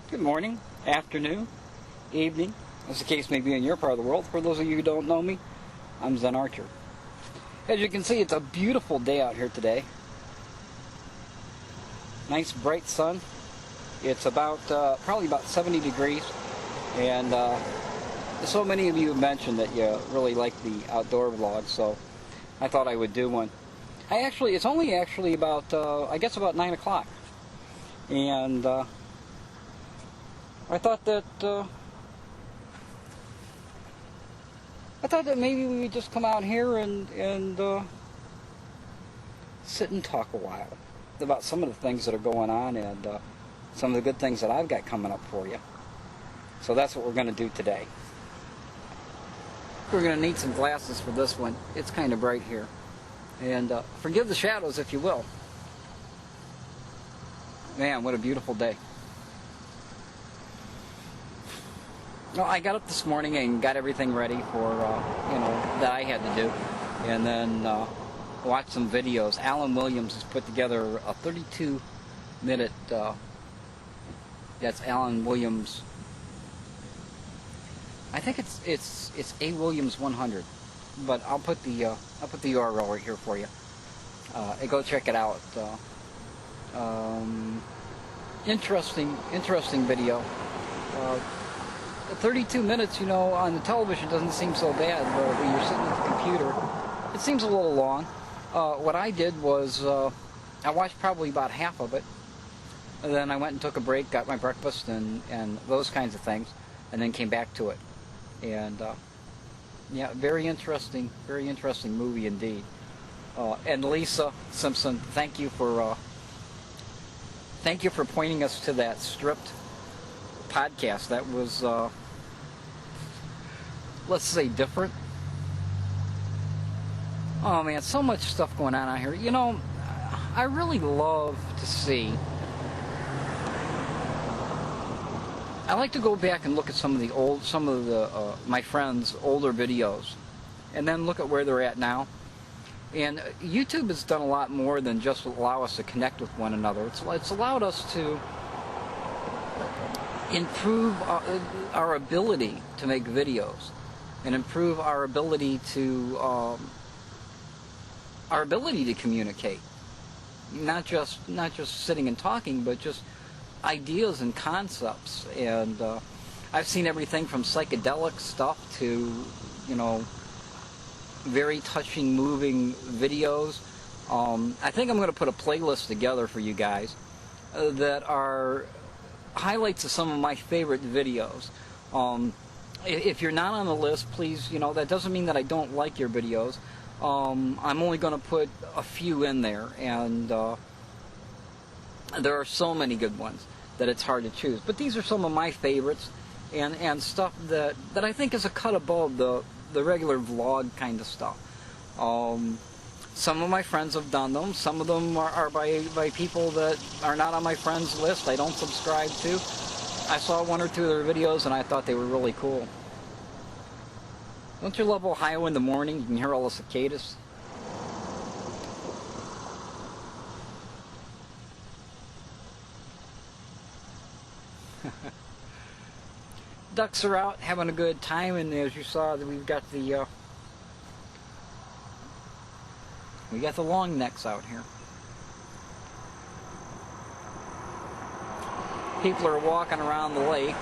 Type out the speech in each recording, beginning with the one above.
Good morning, afternoon, evening, as the case may be in your part of the world. For those of you who don't know me, I'm Zen Archer. As you can see, it's a beautiful day out here today. Nice bright sun. It's about probably about 70 degrees, and so many of you have mentioned that you really like the outdoor vlogs, so I thought I would do one. It's only actually about I guess about 9 o'clock, and I thought that maybe we would just come out here and sit and talk a while about some of the things that are going on and some of the good things that I've got coming up for you. So that's what we're going to do today. We're going to need some glasses for this one. It's kind of bright here. And forgive the shadows if you will. Man, what a beautiful day. Well, I got up this morning and got everything ready for, that I had to do. And then watched some videos. Alan Williams has put together a 32-minute, that's Alan Williams. I think it's A. Williams 100. But I'll put the URL right here for you. Go check it out. Interesting video. 32 minutes, on the television doesn't seem so bad, but when you're sitting at the computer, it seems a little long. What I did was, I watched probably about half of it, and then I went and took a break, got my breakfast, and those kinds of things, and then came back to it. And, yeah, very interesting movie indeed. And Lisa Simpson, thank you for pointing us to that stripped podcast. That was, let's say, different. Oh man, so much stuff going on out here. I really love to see. I like to go back and look at some of my friends' older videos, and then look at where they're at now. And YouTube has done a lot more than just allow us to connect with one another. It's allowed us to improve our ability to make videos, and improve our ability to communicate. Not just sitting and talking, but just ideas and concepts. And I've seen everything from psychedelic stuff to very touching, moving videos. I think I'm going to put a playlist together for you guys that are highlights of some of my favorite videos. If you're not on the list, please, that doesn't mean that I don't like your videos. I'm only going to put a few in there, and there are so many good ones that it's hard to choose. But these are some of my favorites, and stuff that I think is a cut above the regular vlog kind of stuff. Some of my friends have done them. Some of them are by people that are not on my friends list. I don't subscribe to. I saw one or two of their videos and I thought they were really cool. Don't you love Ohio in the morning? You can hear all the cicadas. Ducks are out having a good time, and as you saw, we've got the long necks out here. People are walking around the lake.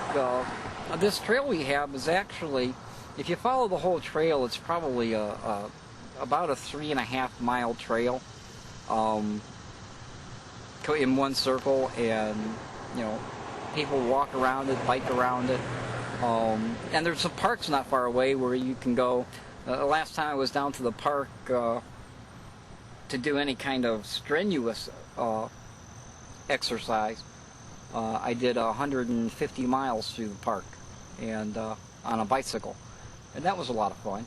This trail we have is actually, if you follow the whole trail, it's probably about a 3.5 mile trail in one circle, and people walk around it, bike around it. And there's some parks not far away where you can go. Last time I was down to the park to do any kind of strenuous exercise, I did 150 miles through the park, and on a bicycle, and that was a lot of fun.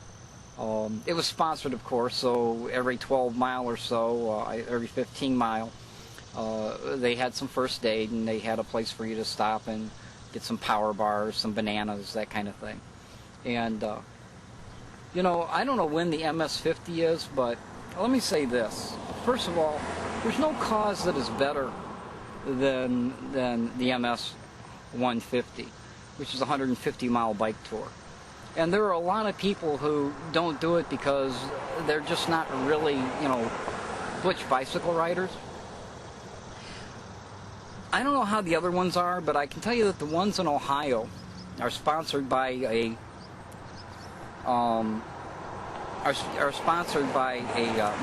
It was sponsored, of course, so every 12 mile or so, every 15 mile, they had some first aid, and they had a place for you to stop and get some power bars, some bananas, that kind of thing. And you know, I don't know when the MS-50 is, but let me say this. First of all, there's no cause that is better than the MS-150, which is a 150-mile bike tour. And there are a lot of people who don't do it because they're just not really, you know, butch bicycle riders. I don't know how the other ones are, but I can tell you that the ones in Ohio are sponsored by a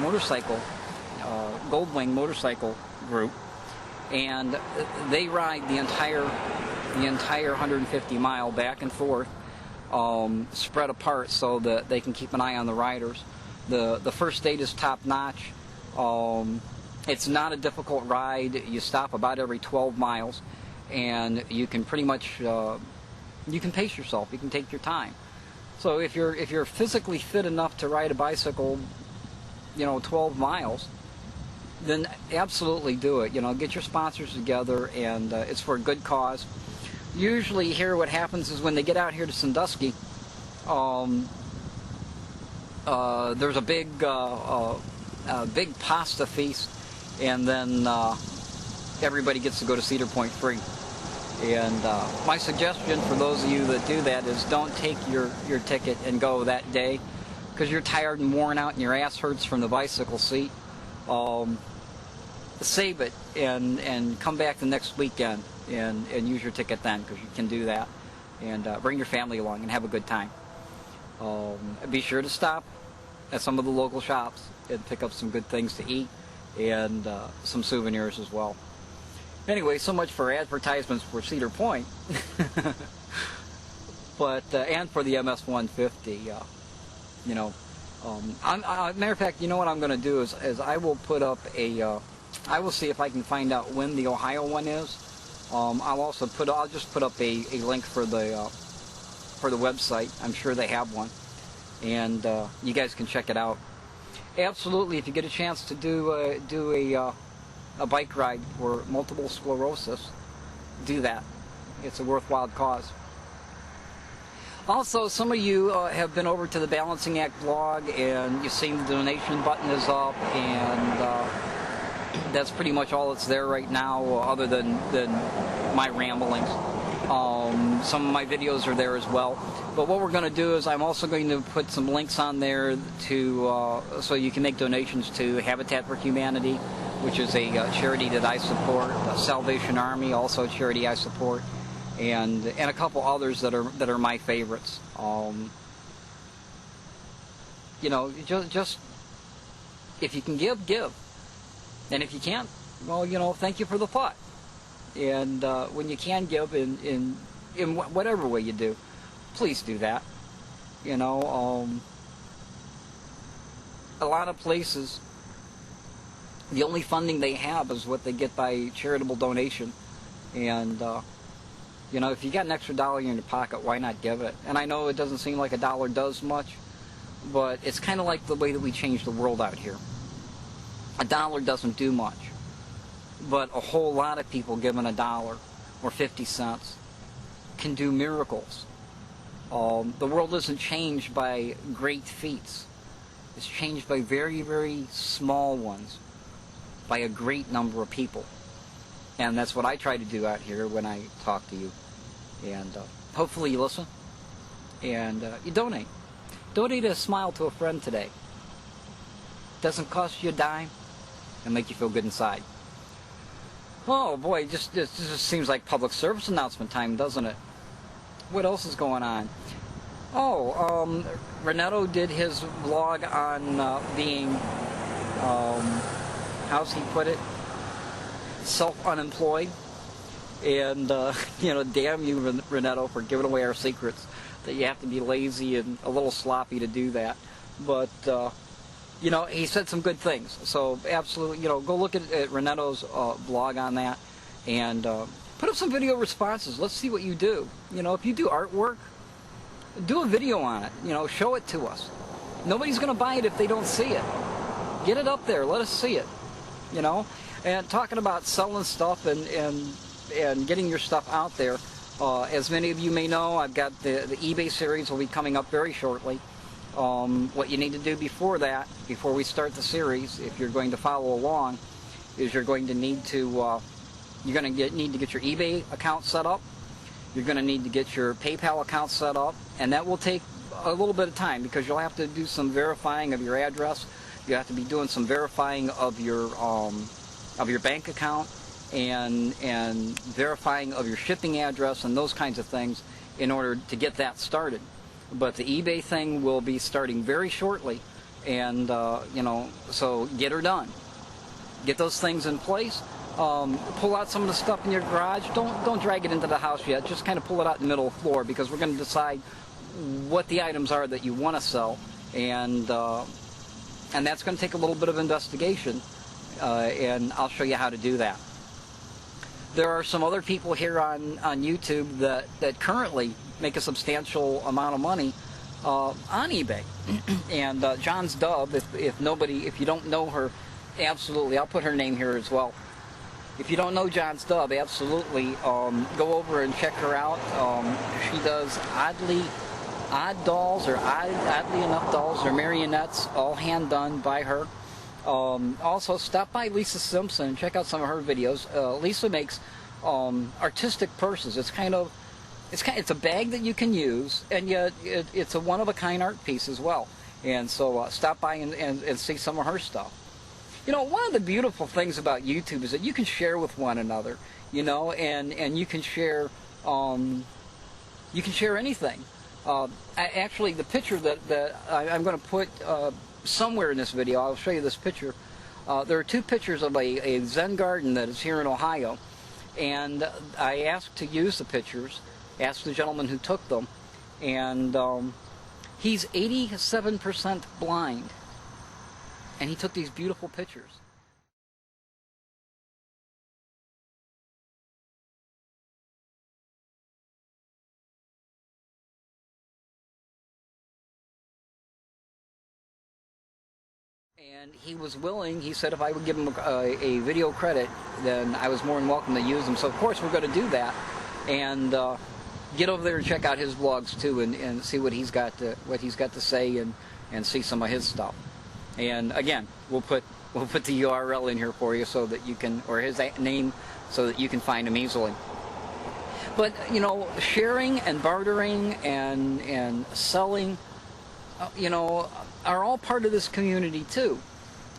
motorcycle, Goldwing motorcycle group, and they ride the entire 150 mile back and forth, spread apart so that they can keep an eye on the riders. The first aid is top notch. It's not a difficult ride. You stop about every 12 miles, and you can pretty much you can pace yourself. You can take your time. So if you're physically fit enough to ride a bicycle, you know, 12 miles, then absolutely do it. You know, get your sponsors together, and it's for a good cause. Usually here what happens is when they get out here to Sandusky, there's a big pasta feast, and then everybody gets to go to Cedar Point free. And my suggestion for those of you that do that is don't take your ticket and go that day, because you're tired and worn out and your ass hurts from the bicycle seat. Save it and come back the next weekend and use your ticket then, because you can do that. And bring your family along and have a good time. Be sure to stop at some of the local shops and pick up some good things to eat, and some souvenirs as well. Anyway, so much for advertisements for Cedar Point. But and for the MS-150, you know, matter of fact, you know what I'm going to do is I will put up a I will see if I can find out when the Ohio one is. I'll just put up a link for the website. I'm sure they have one, and you guys can check it out. Absolutely, if you get a chance to do a bike ride for multiple sclerosis, do that. It's a worthwhile cause. Also, some of you have been over to the Balancing Act blog, and you've seen the donation button is up, and that's pretty much all that's there right now, other than my ramblings. Some of my videos are there as well. But what we're going to do is I'm also going to put some links on there to so you can make donations to Habitat for Humanity, which is a charity that I support, Salvation Army, also a charity I support, and a couple others that are my favorites. You know, just if you can give, and if you can't, well, you know, thank you for the thought. And when you can give in whatever way you do, please do that. You know, a lot of places, the only funding they have is what they get by charitable donation. And, you know, if you got an extra dollar in your pocket, why not give it? And I know it doesn't seem like a dollar does much, but it's kind of like the way that we change the world out here. A dollar doesn't do much, but a whole lot of people giving $1 or 50 cents can do miracles. The world isn't changed by great feats. It's changed by very, very small ones, by a great number of people. And that's what I try to do out here when I talk to you. And hopefully you listen, and you donate. Donate a smile to a friend today. Doesn't cost you a dime, and make you feel good inside. Oh boy, it just seems like public service announcement time, doesn't it? What else is going on? Oh, Renato did his vlog on being, how's he put it? Self-unemployed. And, you know, damn you, Renato, for giving away our secrets. That you have to be lazy and a little sloppy to do that. But, you know, he said some good things. So, absolutely, you know, go look at Renato's blog on that. And Put up some video responses. Let's see what you do. You know, if you do artwork, do a video on it. You know, show it to us. Nobody's going to buy it if they don't see it. Get it up there. Let us see it. You know, and talking about selling stuff and getting your stuff out there. As many of you may know, I've got the eBay series will be coming up very shortly. What you need to do before that, before we start the series, if you're going to follow along, is you're going to need to need to get your eBay account set up. You're going to need to get your PayPal account set up, and that will take a little bit of time because you'll have to do some verifying of your address. You have to be doing some verifying of your bank account and verifying of your shipping address and those kinds of things in order to get that started. But the eBay thing will be starting very shortly, and you know, so get her done. Get those things in place. Pull out some of the stuff in your garage. Don't drag it into the house yet. Just kind of pull it out in the middle of the floor because we're going to decide what the items are that you want to sell, and that's going to take a little bit of investigation, and I'll show you how to do that. There are some other people here on YouTube that currently make a substantial amount of money on eBay. And John's Dove, if you don't know her, absolutely, I'll put her name here as well. If you don't know John's Dove, absolutely go over and check her out. She does odd dolls or oddly enough dolls or marionettes, all hand done by her. Also, stop by Lisa Simpson and check out some of her videos. Lisa makes artistic purses. It's a bag that you can use, and yet it's a one-of-a-kind art piece as well. And so stop by and see some of her stuff. You know, one of the beautiful things about YouTube is that you can share with one another. You know, and you can share anything. Actually, the picture that I'm going to put somewhere in this video, I'll show you this picture. There are two pictures of a Zen garden that is here in Ohio, and I asked to use the pictures, asked the gentleman who took them, and he's 87% blind, and he took these beautiful pictures. And he was willing. He said if I would give him a video credit, then I was more than welcome to use them. So of course we're going to do that, and get over there and check out his vlogs too, and see what he's got to say, and see some of his stuff. And again, we'll put the URL in here for you so that you can, or his name, so that you can find him easily. But you know, sharing and bartering and selling, you know, are all part of this community too.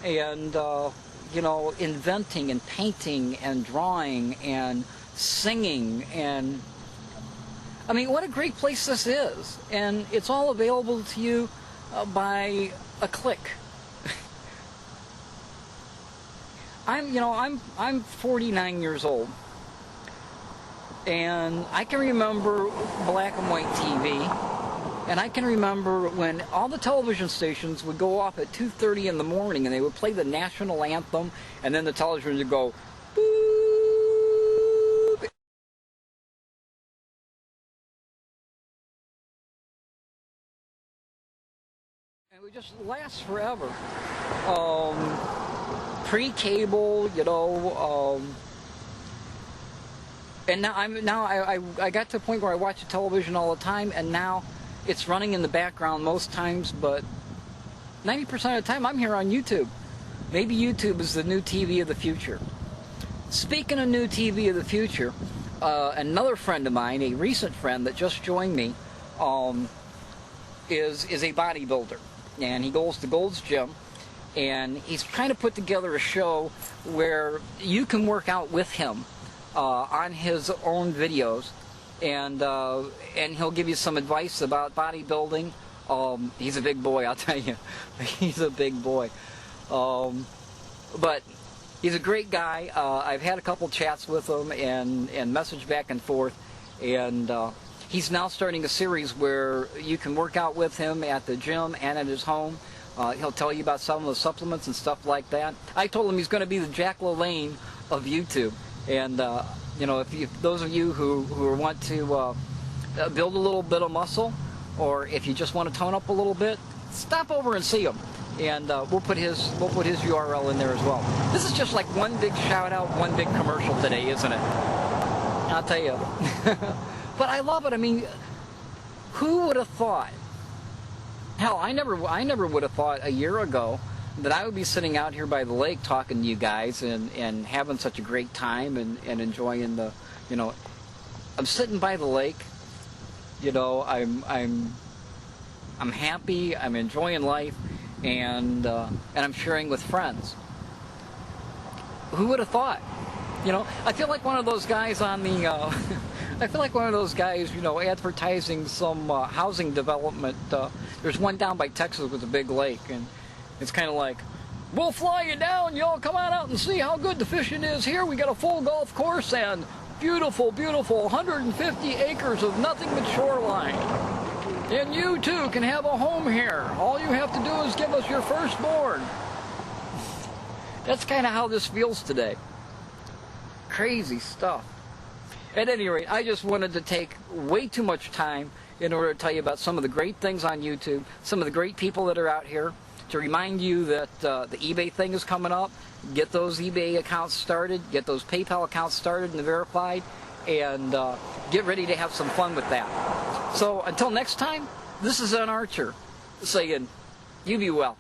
And you know, inventing and painting and drawing and singing, and I mean, what a great place this is. And it's all available to you by a click. I'm 49 years old, and I can remember black and white TV, and I can remember when all the television stations would go off at 2:30 in the morning, and they would play the national anthem, and then the television would go boop. And it would just last forever. Pre-cable, you know, and now I got to the point where I watch the television all the time, and now it's running in the background most times, but 90% of the time I'm here on YouTube. Maybe YouTube is the new TV of the future. Speaking of new TV of the future, another friend of mine, a recent friend that just joined me, is a bodybuilder, and he goes to Gold's Gym. And he's kind of put together a show where you can work out with him on his own videos, and he'll give you some advice about bodybuilding. He's a big boy, I'll tell you. He's a big boy. But he's a great guy. I've had a couple chats with him and message back and forth, and he's now starting a series where you can work out with him at the gym and at his home. He'll tell you about some of the supplements and stuff like that. I told him he's going to be the Jack LaLanne of YouTube, and if those of you who want to build a little bit of muscle, or if you just want to tone up a little bit, stop over and see him, and we'll put his URL in there as well. This is just like one big shout out, one big commercial today, isn't it? I'll tell you. But I love it. I mean, who would have thought? Hell, I never would have thought a year ago that I would be sitting out here by the lake talking to you guys and having such a great time and enjoying the, I'm sitting by the lake, I'm happy, I'm enjoying life, and I'm sharing with friends. Who would have thought? I feel like one of those guys on the, I feel like one of those guys, advertising some housing development. There's one down by Texas with a big lake, and it's kind of like, we'll fly you down, y'all come on out and see how good the fishing is here. We got a full golf course and beautiful, beautiful 150 acres of nothing but shoreline. And you too can have a home here. All you have to do is give us your firstborn. That's kind of how this feels today. Crazy stuff. At any rate, I just wanted to take way too much time in order to tell you about some of the great things on YouTube, some of the great people that are out here, to remind you that the eBay thing is coming up. Get those eBay accounts started, get those PayPal accounts started and verified, and get ready to have some fun with that. So until next time, this is an Archer saying, you be well.